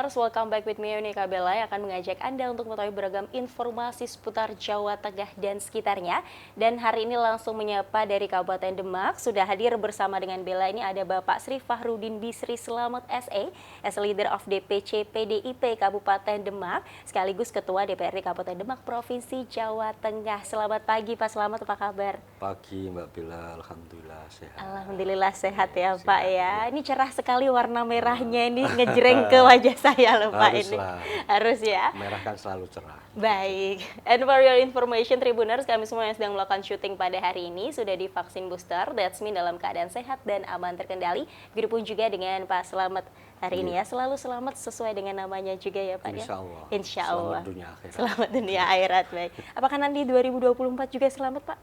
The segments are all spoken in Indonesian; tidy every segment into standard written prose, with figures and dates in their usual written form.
Tribuners, welcome back with me, Unika Bella, yang akan mengajak Anda untuk mengetahui beragam informasi seputar Jawa Tengah dan sekitarnya. Dan hari ini langsung menyapa dari Kabupaten Demak, sudah hadir bersama dengan Bella ini ada Bapak Sri Fahrudin Bisri Selamat SE, as Leader of DPC PDIP Kabupaten Demak, sekaligus Ketua DPRD Kabupaten Demak Provinsi Jawa Tengah. Selamat pagi Pak Selamat, apa kabar? Pagi Mbak Bella, Alhamdulillah sehat. Alhamdulillah sehat ya Sehat, Pak ya. ya. Ini cerah sekali warna merahnya ini ngejreng ke wajah saya loh Pak ini. Haruslah. Harus ya. Merah kan selalu cerah. Baik. And for your information Tribuners, kami semua yang sedang melakukan syuting pada hari ini sudah divaksin booster. That's mean dalam keadaan sehat dan aman terkendali. Begitupun juga dengan Pak Selamat hari ini ya. Selalu selamat sesuai dengan namanya juga ya Pak Insya ya. Allah. Insya Allah. Selamat dunia akhirat. Selamat dunia akhirat, baik. Apakah nanti 2024 juga selamat Pak?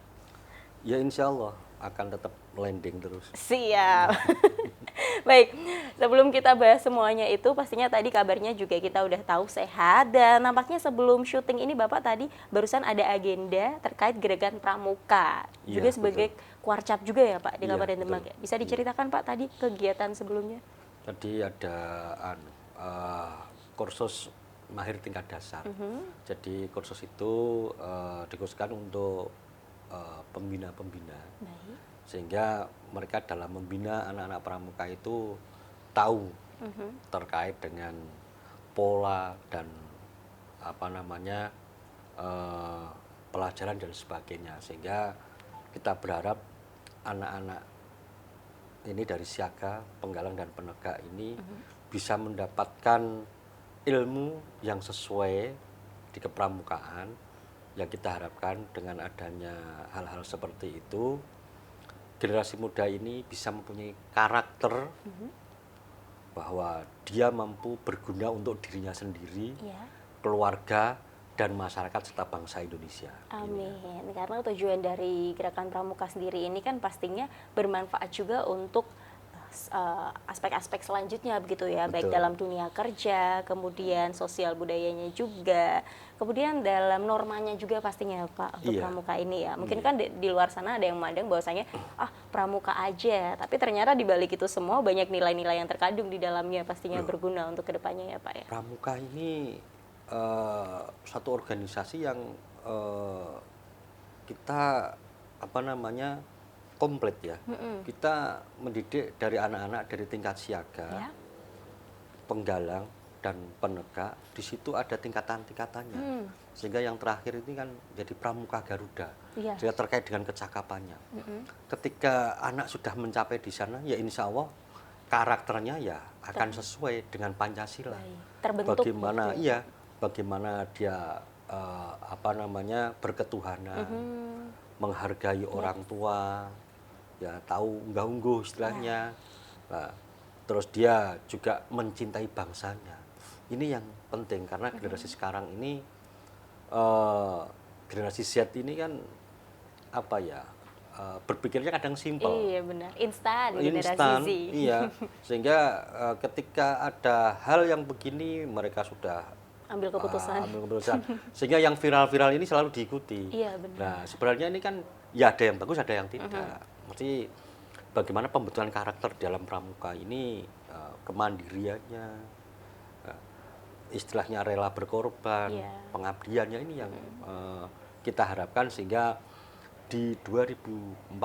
Ya insya Allah akan tetap landing terus. Siap. Baik, sebelum kita bahas semuanya itu, pastinya tadi kabarnya juga kita udah tahu sehat. Dan nampaknya sebelum syuting ini Bapak tadi barusan ada agenda terkait Gerakan Pramuka. Iya, Juga sebagai Kuarcap juga ya Pak di Iya, Kabupaten Demak ya. betul. Bisa diceritakan Pak tadi kegiatan sebelumnya? Tadi ada kursus mahir tingkat dasar. Jadi kursus itu dikhususkan untuk pembina-pembina. Baik. Sehingga mereka dalam membina anak-anak pramuka itu tahu terkait dengan pola dan pelajaran dan sebagainya, sehingga kita berharap anak-anak ini dari siaga, penggalang dan penegak ini bisa mendapatkan ilmu yang sesuai di kepramukaan. Yang kita harapkan dengan adanya hal-hal seperti itu, generasi muda ini bisa mempunyai karakter bahwa dia mampu berguna untuk dirinya sendiri, keluarga, dan masyarakat serta bangsa Indonesia. Amin. Karena tujuan dari Gerakan Pramuka sendiri ini kan pastinya bermanfaat juga untuk aspek-aspek selanjutnya begitu ya, baik Betul. dalam dunia kerja, kemudian sosial budayanya juga, kemudian dalam normanya juga pastinya Pak untuk Iya. pramuka ini ya. Mungkin kan di luar sana ada yang memandang bahwasanya pramuka aja, tapi ternyata di balik itu semua banyak nilai-nilai yang terkandung di dalamnya, pastinya berguna untuk kedepannya ya Pak ya. Pramuka ini satu organisasi yang kita komplit ya. Kita mendidik dari anak-anak dari tingkat siaga, penggalang dan penegak. Di situ ada tingkatan-tingkatannya. Sehingga yang terakhir ini kan jadi pramuka Garuda. Sehingga terkait dengan kecakapannya. Ketika anak sudah mencapai di sana, ya insya Allah karakternya ya akan sesuai dengan Pancasila. Terbentuk. Bagaimana dia berketuhanan, menghargai orang tua, ya tahu unggah-ungguh istilahnya. Nah, terus dia juga mencintai bangsanya. Ini yang penting karena generasi sekarang ini, generasi Z ini kan berpikirnya kadang simpel. Iya benar, instan generasi Z. Iya. Sehingga ketika ada hal yang begini mereka sudah ambil keputusan. Sehingga yang viral-viral ini selalu diikuti. Iya benar. Nah, sebenarnya ini kan ya ada yang bagus, ada yang tidak. Mesti bagaimana pembentukan karakter dalam pramuka ini, kemandiriannya, istilahnya rela berkorban, pengabdiannya ini yang kita harapkan sehingga di 2045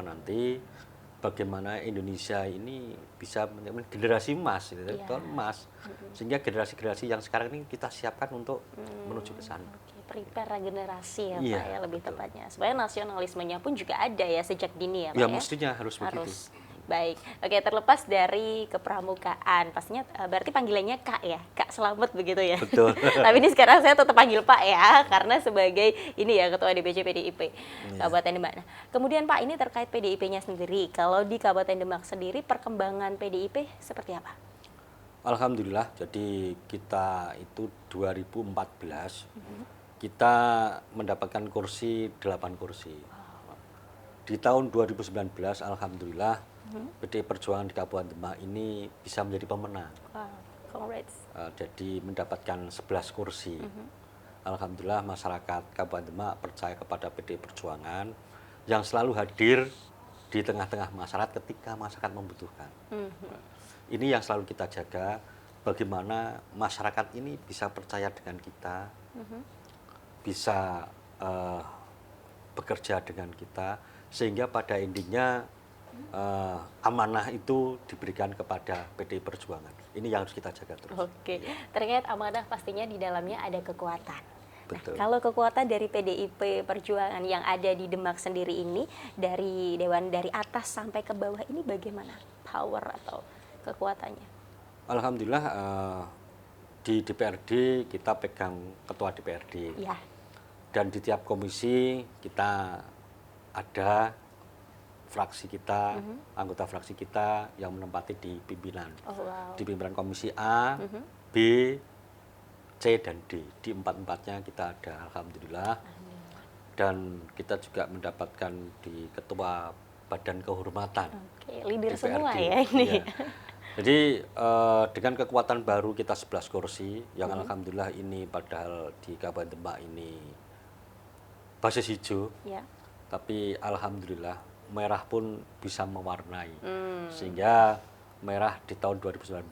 nanti bagaimana Indonesia ini bisa menjadi generasi emas, emas, sehingga generasi-generasi yang sekarang ini kita siapkan untuk menuju ke sana. Prepare generasi ya Iya, Pak ya, lebih betul. tepatnya. Supaya nasionalismenya pun juga ada ya sejak dini ya Pak Ya ya. mestinya harus begitu. Baik, oke, terlepas dari kepramukaan, pastinya berarti panggilannya Kak ya, Kak Selamat begitu ya. Betul. Tapi ini sekarang saya tetap panggil Pak ya, karena sebagai ini ya Ketua DPC PDIP Kabupaten Demak. Nah, kemudian Pak ini terkait PDIP-nya sendiri, kalau di Kabupaten Demak sendiri perkembangan PDIP seperti apa? Alhamdulillah, jadi kita itu 2014 kita mendapatkan 8 kursi. Di tahun 2019 alhamdulillah PDI Perjuangan di Kabupaten Demak ini bisa menjadi pemenang. Congrats. Jadi mendapatkan 11 kursi. Alhamdulillah masyarakat Kabupaten Demak percaya kepada PDI Perjuangan yang selalu hadir di tengah-tengah masyarakat ketika masyarakat membutuhkan. Ini yang selalu kita jaga bagaimana masyarakat ini bisa percaya dengan kita, bisa bekerja dengan kita, sehingga pada intinya amanah itu diberikan kepada PDI Perjuangan. Ini yang harus kita jaga terus. Oke, terkait amanah pastinya di dalamnya ada kekuatan. Nah, Betul. kalau kekuatan dari PDIP Perjuangan yang ada di Demak sendiri ini, dari Dewan dari atas sampai ke bawah ini bagaimana power atau kekuatannya? Alhamdulillah di DPRD kita pegang ketua DPRD. Ya, Dan di tiap komisi kita ada fraksi kita, anggota fraksi kita yang menempati di pimpinan. oh wow. Di pimpinan komisi A, B, C, dan D. Di empat-empatnya kita ada, alhamdulillah. Dan kita juga mendapatkan di ketua Badan Kehormatan Oke, leader DPRD. semua ya ini. Iya. Jadi dengan kekuatan baru kita 11 kursi, yang alhamdulillah ini padahal di Kabupaten Demak ini basis hijau, Ya. tapi alhamdulillah merah pun bisa mewarnai, sehingga merah di tahun 2019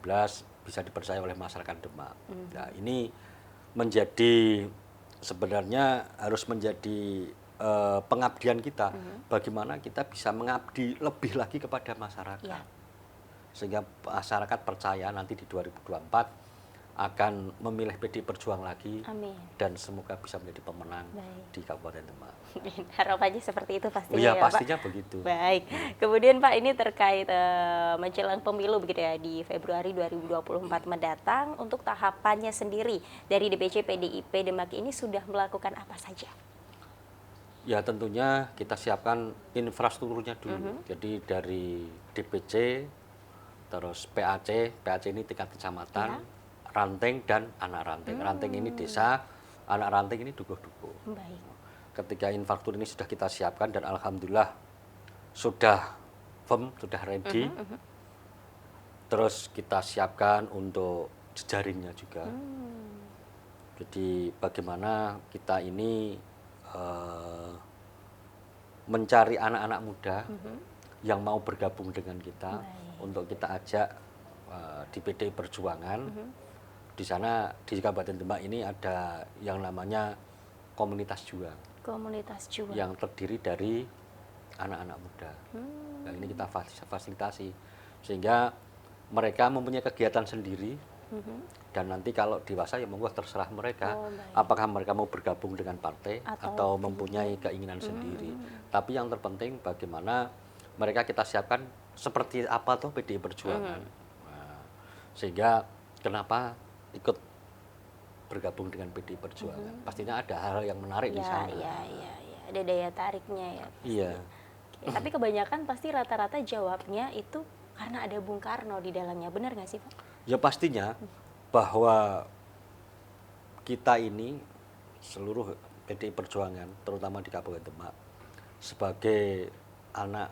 bisa dipercaya oleh masyarakat Demak. Nah, ini menjadi sebenarnya harus menjadi pengabdian kita, bagaimana kita bisa mengabdi lebih lagi kepada masyarakat, Ya. sehingga masyarakat percaya nanti di 2024 akan memilih PDI Perjuangan lagi, Amin. dan semoga bisa menjadi pemenang Baik. di Kabupaten Demak. Harapannya seperti itu pastinya Iya, ya, Pak. pastinya begitu. Baik. Kemudian Pak, ini terkait menjelang pemilu begitu ya di Februari 2024 mendatang, untuk tahapannya sendiri dari DPC PDIP Demak ini sudah melakukan apa saja? Ya, tentunya kita siapkan infrastrukturnya dulu. Jadi dari DPC, terus PAC ini tingkat kecamatan, ranting dan anak ranting. Ranting ini desa, anak ranting ini dukuh-dukuh. Baik. Ketika infrastruktur ini sudah kita siapkan dan alhamdulillah sudah firm, sudah ready. Terus kita siapkan untuk jejaringnya juga. Jadi bagaimana kita ini mencari anak-anak muda yang mau bergabung dengan kita, untuk kita ajak di PDI Perjuangan. Di sana di Kabupaten Demak ini ada yang namanya komunitas juang, Komunitas juang. yang terdiri dari anak-anak muda. Nah, ini kita fasilitasi sehingga mereka mempunyai kegiatan sendiri, dan nanti kalau dewasa ya monggo terserah mereka, Oh, baik. apakah mereka mau bergabung dengan partai Atau atau mempunyai keinginan sendiri. Tapi yang terpenting bagaimana mereka kita siapkan seperti apa tuh PDI Perjuangan. Nah, sehingga kenapa ikut bergabung dengan PDI Perjuangan? Pastinya ada hal yang menarik di Ya, sana. ya, ada daya tariknya ya. Iya. Oke, tapi kebanyakan pasti rata-rata jawabnya itu karena ada Bung Karno di dalamnya, benar nggak sih Pak? Ya pastinya bahwa kita ini seluruh PDI Perjuangan, terutama di Kabupaten Demak, sebagai anak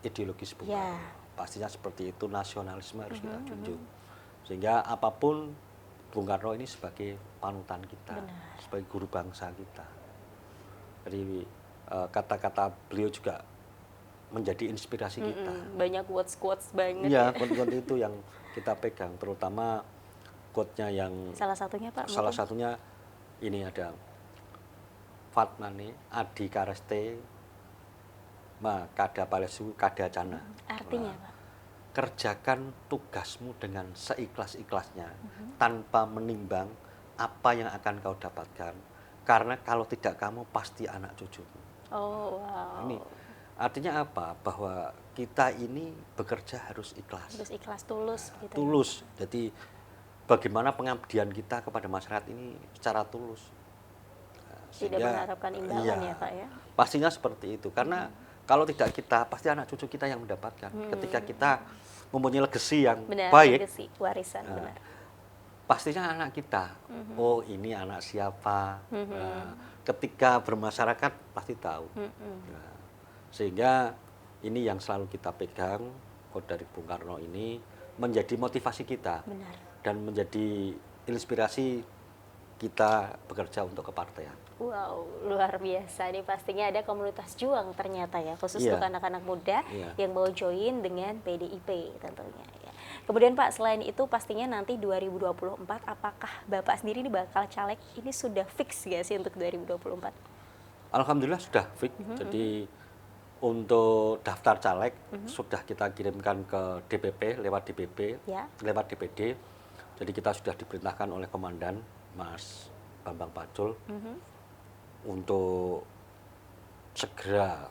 ideologis Bung Ya. Karno, pastinya seperti itu, nasionalisme harus kita junjung. Sehingga apapun Bung Karno ini sebagai panutan kita, Benar. sebagai guru bangsa kita. Jadi kata-kata beliau juga menjadi inspirasi kita. Banyak quotes-quotes banget Iya, ya. quote-quote itu yang kita pegang, terutama quote-nya yang Salah satunya Pak, salah mungkin? satunya ini ada Fatmane Adi Kareste Ma Kada Palesu Kada Cana. Artinya Nah, Pak? kerjakan tugasmu dengan seikhlas-ikhlasnya, tanpa menimbang apa yang akan kau dapatkan. Karena kalau tidak kamu, pasti anak cucumu. Oh wow. Ini artinya apa? Bahwa kita ini bekerja harus ikhlas. Terus ikhlas tulus gitu. Tulus. Jadi bagaimana pengabdian kita kepada masyarakat ini secara tulus. Nah, Tidak sehingga, mengharapkan imbalan iya, ya Pak ya. pastinya seperti itu. Karena kalau tidak kita, pasti anak cucu kita yang mendapatkan. Ketika kita mempunyai legacy yang Benar, baik, legacy, warisan, benar. pastinya anak kita. Oh, ini anak siapa. Nah, ketika bermasyarakat pasti tahu. Nah, sehingga ini yang selalu kita pegang, quote dari Bung Karno ini menjadi motivasi kita. Benar. Dan menjadi inspirasi kita bekerja untuk kepartaian. Wow, luar biasa. Ini pastinya ada komunitas juang ternyata ya, khusus Iya. untuk anak-anak muda Iya. yang mau join dengan PDIP tentunya ya. Kemudian Pak, selain itu pastinya nanti 2024 apakah Bapak sendiri ini bakal caleg ini sudah fix gak sih untuk 2024? Alhamdulillah sudah fix. Jadi untuk daftar caleg sudah kita kirimkan ke DPP lewat DPP, Ya. lewat DPD. Jadi kita sudah diperintahkan oleh Komandan Mas Bambang Pacul untuk segera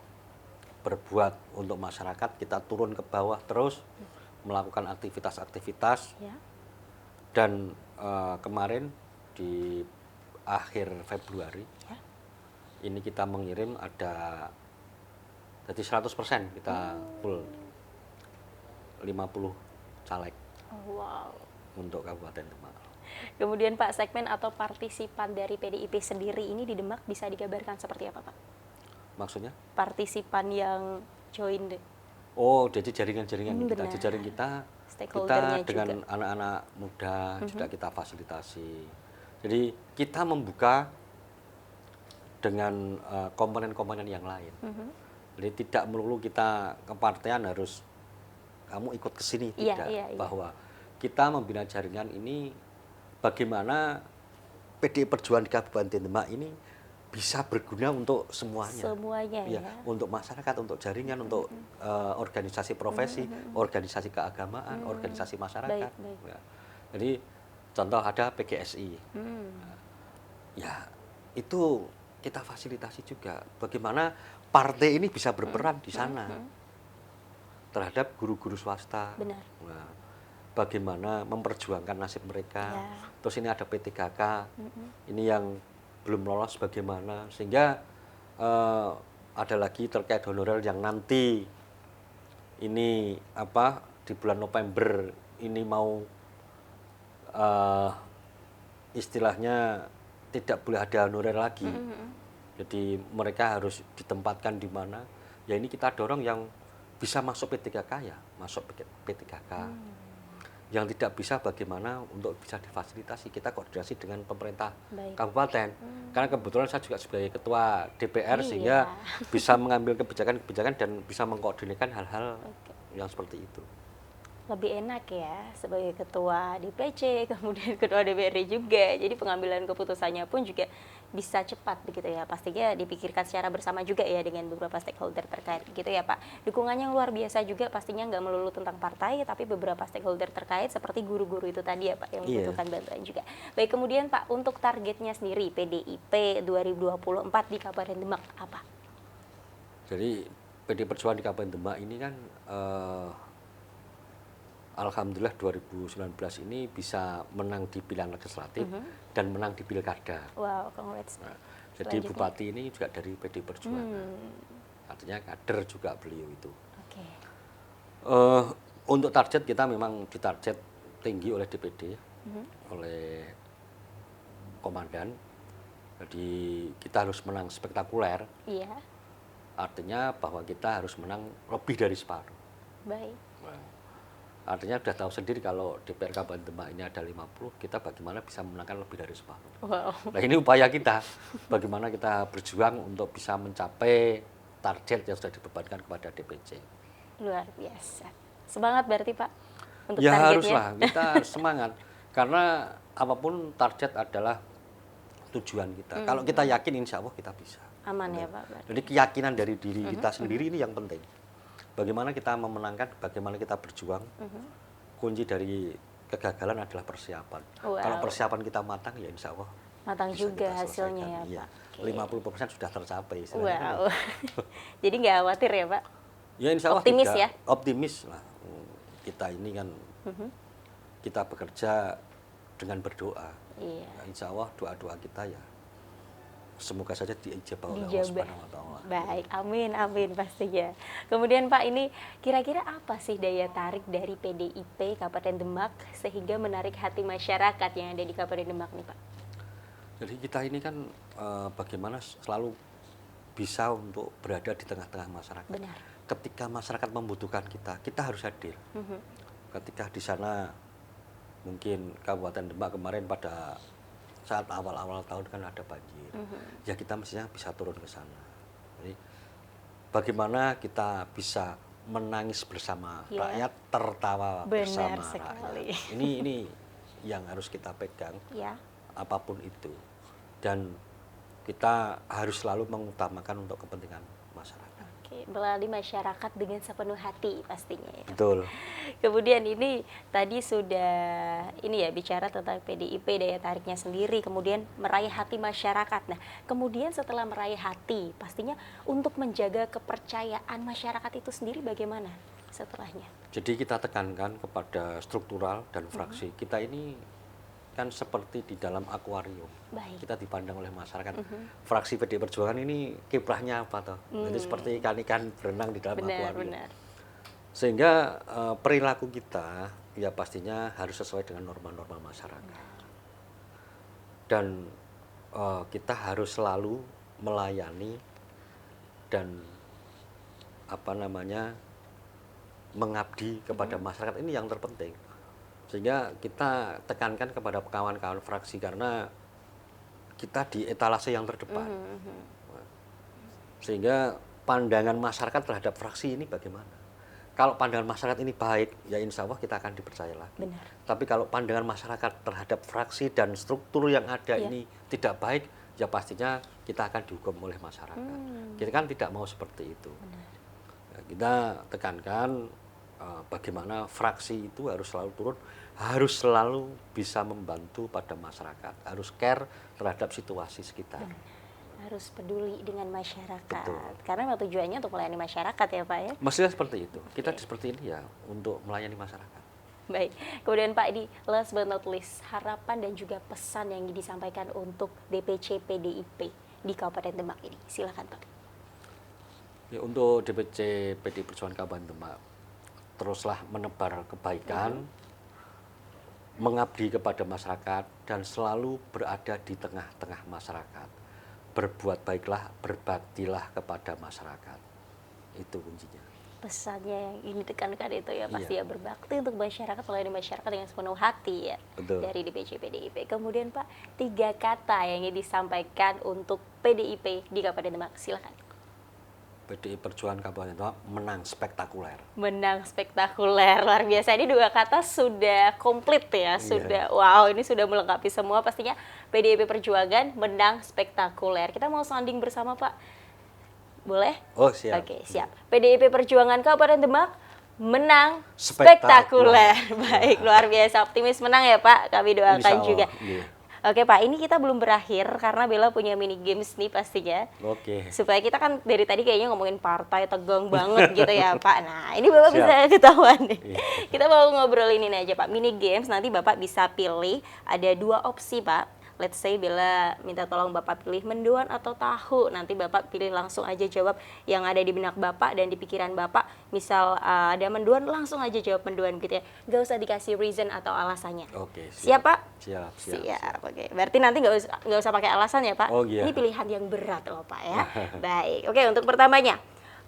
berbuat untuk masyarakat. Kita turun ke bawah terus melakukan aktivitas-aktivitas. Ya. Dan kemarin di akhir Februari Ya. ini kita mengirim ada jadi 100% kita full 50 caleg Oh, wow. untuk Kabupaten Demak. Kemudian Pak, segmen atau partisipan dari PDIP sendiri ini di Demak bisa digambarkan seperti apa Pak? Maksudnya? Partisipan yang join Oh, jadi jaringan-jaringan kita, benar. jejaring kita Stakeholdernya dengan juga. anak-anak muda juga kita fasilitasi. Jadi kita membuka dengan komponen-komponen yang lain. Jadi tidak melulu kita kepartean harus kamu ikut ke sini, Iya, tidak. iya, iya. Bahwa kita membina jaringan ini bagaimana PDI Perjuangan di Kabupaten Demak ini bisa berguna untuk semuanya. Semuanya ya. Untuk masyarakat, untuk jaringan, untuk organisasi profesi, organisasi keagamaan, organisasi masyarakat. Baik. Ya. Jadi contoh ada PGSI. Ya, itu kita fasilitasi juga. Bagaimana partai ini bisa berperan di sana terhadap guru-guru swasta. Benar. Nah, bagaimana memperjuangkan nasib mereka. Ya. Terus ini ada P3K. Ini yang belum lolos bagaimana. Sehingga ada lagi terkait honorer yang nanti ini di bulan November ini mau istilahnya tidak boleh ada honorer lagi. Jadi mereka harus ditempatkan di mana. Ya ini kita dorong yang bisa masuk P3K ya, masuk P3K. Yang tidak bisa bagaimana untuk bisa difasilitasi, kita koordinasi dengan pemerintah kabupaten. Karena kebetulan saya juga sebagai ketua DPR sehingga bisa mengambil kebijakan-kebijakan dan bisa mengkoordinasikan hal-hal yang seperti itu. Lebih enak ya sebagai ketua DPC, kemudian ketua DPRD juga. Jadi pengambilan keputusannya pun juga bisa cepat begitu ya. Pastinya dipikirkan secara bersama juga ya dengan beberapa stakeholder terkait gitu ya Pak. Dukungannya yang luar biasa juga pastinya nggak melulu tentang partai, tapi beberapa stakeholder terkait seperti guru-guru itu tadi ya Pak yang membutuhkan bantuan juga. Baik, kemudian Pak, untuk targetnya sendiri PDIP 2024 di Kabupaten Demak apa? Jadi PDI Perjuangan di Kabupaten Demak ini kan alhamdulillah 2019 ini bisa menang di pilihan legislatif dan menang di pilkada. Wow, congrats. Nah, jadi Bupati ini juga dari PDI Perjuangan. Artinya kader juga beliau itu. Oke. Untuk target kita memang ditarget tinggi oleh DPD, oleh komandan. Jadi kita harus menang spektakuler. Iya. Artinya bahwa kita harus menang lebih dari separuh. Baik. Artinya sudah tahu sendiri kalau DPR Kabupaten Demak ini ada 50, kita bagaimana bisa menangkan lebih dari separuh. Wow. Nah ini upaya kita, bagaimana kita berjuang untuk bisa mencapai target yang sudah dibebankan kepada DPC. Luar biasa. Semangat berarti Pak untuk Ya targetnya. haruslah, kita harus semangat. Karena apapun target adalah tujuan kita. Kalau kita yakin insya Allah kita bisa. Aman ya Pak. Berarti. Jadi keyakinan dari diri kita sendiri ini yang penting. Bagaimana kita memenangkan, bagaimana kita berjuang. Kunci dari kegagalan adalah persiapan. Wow. Kalau persiapan kita matang, ya insya Allah Matang bisa juga kita hasilnya ya selesaikan. Pak. Iya, 50% sudah tercapai. Wow. Jadi nggak khawatir ya Pak? Ya insya Allah Optimis tidak. ya? Optimis lah. Kita ini kan kita bekerja dengan berdoa. Iya. Ya, insya Allah doa-doa kita ya semoga saja diijabah oleh Allah Subhanahu wa Ta'ala. Baik, amin pastinya. Kemudian Pak, ini kira-kira apa sih daya tarik dari PDIP Kabupaten Demak sehingga menarik hati masyarakat yang ada di Kabupaten Demak nih Pak? Jadi kita ini kan bagaimana selalu bisa untuk berada di tengah-tengah masyarakat. Benar. Ketika masyarakat membutuhkan kita, kita harus hadir. Ketika di sana mungkin Kabupaten Demak kemarin pada saat awal-awal tahun kan ada banjir, ya kita mestinya bisa turun ke sana. Jadi bagaimana kita bisa menangis bersama Iya. rakyat, tertawa Benar bersama sekali. rakyat. Ini yang harus kita pegang, Ya. apapun itu. Dan kita harus selalu mengutamakan untuk kepentingan masyarakat. Oke, melayani masyarakat dengan sepenuh hati pastinya ya. Betul. Kemudian ini tadi sudah ini ya bicara tentang PDIP daya tariknya sendiri, kemudian meraih hati masyarakat. Nah, kemudian setelah meraih hati, pastinya untuk menjaga kepercayaan masyarakat itu sendiri bagaimana setelahnya? Jadi kita tekankan kepada struktural dan fraksi. Kita ini kan seperti di dalam akuarium. Baik. Kita dipandang oleh masyarakat. Fraksi PD Perjuangan ini kiprahnya apa toh? Jadi seperti ikan-ikan berenang di dalam Benar, akuarium. benar. Sehingga perilaku kita ya pastinya harus sesuai dengan norma-norma masyarakat. Dan kita harus selalu melayani dan mengabdi kepada masyarakat, ini yang terpenting. Sehingga kita tekankan kepada kawan-kawan fraksi karena kita di etalase yang terdepan. Sehingga pandangan masyarakat terhadap fraksi ini bagaimana? Kalau pandangan masyarakat ini baik, ya insya Allah kita akan dipercaya lagi. Benar. Tapi kalau pandangan masyarakat terhadap fraksi dan struktur yang ada ini tidak baik, ya pastinya kita akan dihukum oleh masyarakat. Kita kan tidak mau seperti itu. Ya, kita tekankan bagaimana fraksi itu harus selalu turun, harus selalu bisa membantu pada masyarakat, harus care terhadap situasi sekitar. Harus peduli dengan masyarakat. Betul. Karena memang tujuannya untuk melayani masyarakat ya Pak ya. Mestinya seperti itu. Kita seperti ini ya untuk melayani masyarakat. Baik, kemudian Pak di last but not least, harapan dan juga pesan yang disampaikan untuk DPC PDIP di Kabupaten Demak ini. Silakan Pak. Ya, untuk DPC PD Perjuangan Kabupaten Demak, teruslah menebar kebaikan, mengabdi kepada masyarakat, dan selalu berada di tengah-tengah masyarakat. Berbuat baiklah, berbaktilah kepada masyarakat. Itu kuncinya. Pesannya yang ingin ditekankan itu ya pasti Iya. ya berbakti untuk masyarakat, melayani masyarakat dengan sepenuh hati ya. Betul. Dari DPC PDIP. Kemudian Pak, 3 kata yang ingin disampaikan untuk PDIP di Kabupaten Demak. Silakan. PDI Perjuangan Kabupaten Demak menang spektakuler. Menang spektakuler, luar biasa. Ini 2 kata sudah komplit ya, Iya. sudah wow, ini sudah melengkapi semua. Pastinya PDIP Perjuangan menang spektakuler. Kita mau sounding bersama Pak, boleh? Oh siap. Oke, siap. PDIP Perjuangan Kabupaten Demak menang Spektakuler. spektakuler. Baik, luar biasa, optimis menang ya Pak, kami doakan Insya Allah, juga. iya. Oke Pak, ini kita belum berakhir karena Bella punya mini games nih pastinya. Oke. Supaya kita kan dari tadi kayaknya ngomongin partai tegang banget gitu ya Pak. Nah ini Bapak Siap. bisa ketahuan nih. Iya. Kita mau ngobrolin ini aja Pak. Mini games nanti Bapak bisa pilih ada 2 opsi Pak. Let's say Bella minta tolong Bapak pilih mendoan atau tahu. Nanti Bapak pilih langsung aja jawab yang ada di benak Bapak dan di pikiran Bapak. Misal ada mendoan langsung aja jawab mendoan gitu ya. Gak usah dikasih reason atau alasannya. Oke. Siap Pak? Siap. Siap. Oke. Berarti nanti nggak usah pakai alasan ya Pak. Oh, iya. Ini pilihan yang berat loh Pak ya. Baik. Oke, untuk pertamanya,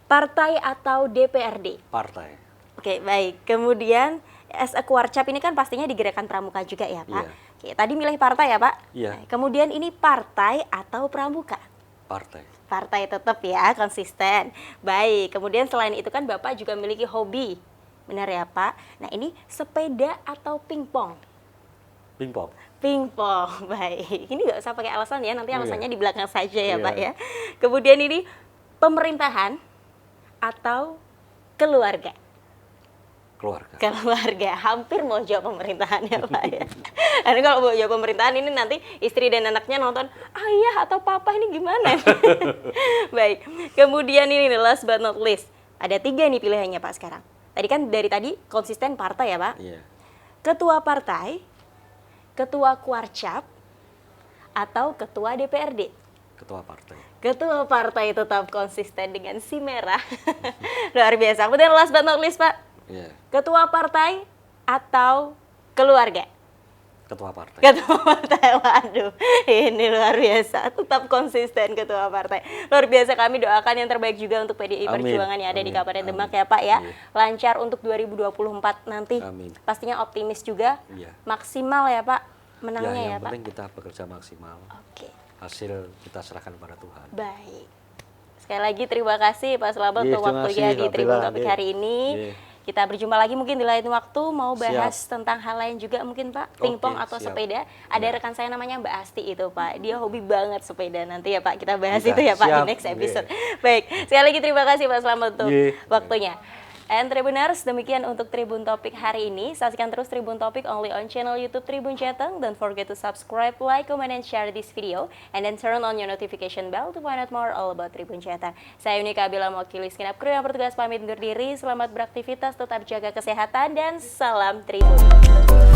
partai atau DPRD? Partai. Oke, baik. Kemudian as a Kuarcap ini kan pastinya di Gerakan Pramuka juga ya Pak. Iya. Oke, tadi milih partai ya Pak. Iya. Nah, kemudian ini partai atau pramuka? Partai. Partai tetap ya, konsisten. Baik. Kemudian selain itu kan Bapak juga memiliki hobi. Benar ya Pak? Nah, ini sepeda atau pingpong? Pingpong. Pingpong, baik. Ini nggak usah pakai alasan ya, nanti Iya. alasannya di belakang saja ya Iya. Pak ya. Kemudian ini pemerintahan atau keluarga? Keluarga. Keluarga, hampir mau jawab pemerintahan ya Pak ya. Karena kalau mau jawab pemerintahan ini nanti istri dan anaknya nonton, ayah atau papa ini gimana? Baik, kemudian ini nih, last but not least. Ada 3 nih pilihannya Pak sekarang. Tadi kan dari tadi konsisten partai ya Pak. Iya. Ketua partai, ketua Kuarcap, atau ketua DPRD? Ketua partai. Ketua partai tetap konsisten dengan si merah. Luar biasa. Kemudian last but not least Pak, Iya. ketua partai atau keluarga? Ketua partai. Ketua partai, waduh, ini luar biasa. Tetap konsisten ketua partai. Luar biasa, kami doakan yang terbaik juga untuk PDI Amin. Perjuangan yang ada di Amin. Kabupaten Amin. Demak ya Pak ya. Iya. Lancar untuk 2024 nanti. Amin. Pastinya optimis juga. Iya. Maksimal ya Pak menangnya ya, yang Pak. penting kita bekerja maksimal. Oke, Hasil kita serahkan kepada Tuhan. baik. sekali lagi terima kasih Pak Slamet Iya, untuk terima waktunya kasih, di Kak Tribun Bella. Topik Iya. hari ini. Iya. Kita berjumpa lagi mungkin di lain waktu, mau bahas tentang hal lain juga mungkin Pak, pingpong Oke, atau siap. sepeda. Ada Ya. rekan saya namanya Mbak Asti itu Pak, dia hobi banget sepeda. Nanti ya Pak kita bahas Bisa, itu ya Pak di siap. next Iya. episode. Baik, sekali lagi terima kasih Pak Slamet untuk Iya. waktunya. And Tribuners, demikian untuk Tribun Topik hari ini. Saksikan terus Tribun Topik only on channel YouTube Tribun Jateng. Don't forget to subscribe, like, comment, and share this video. And then turn on your notification bell to find out more all about Tribun Jateng. Saya Unika Bila mewakili segenap kru yang bertugas pamit undur diri. Selamat beraktivitas, tetap jaga kesehatan, dan salam Tribun.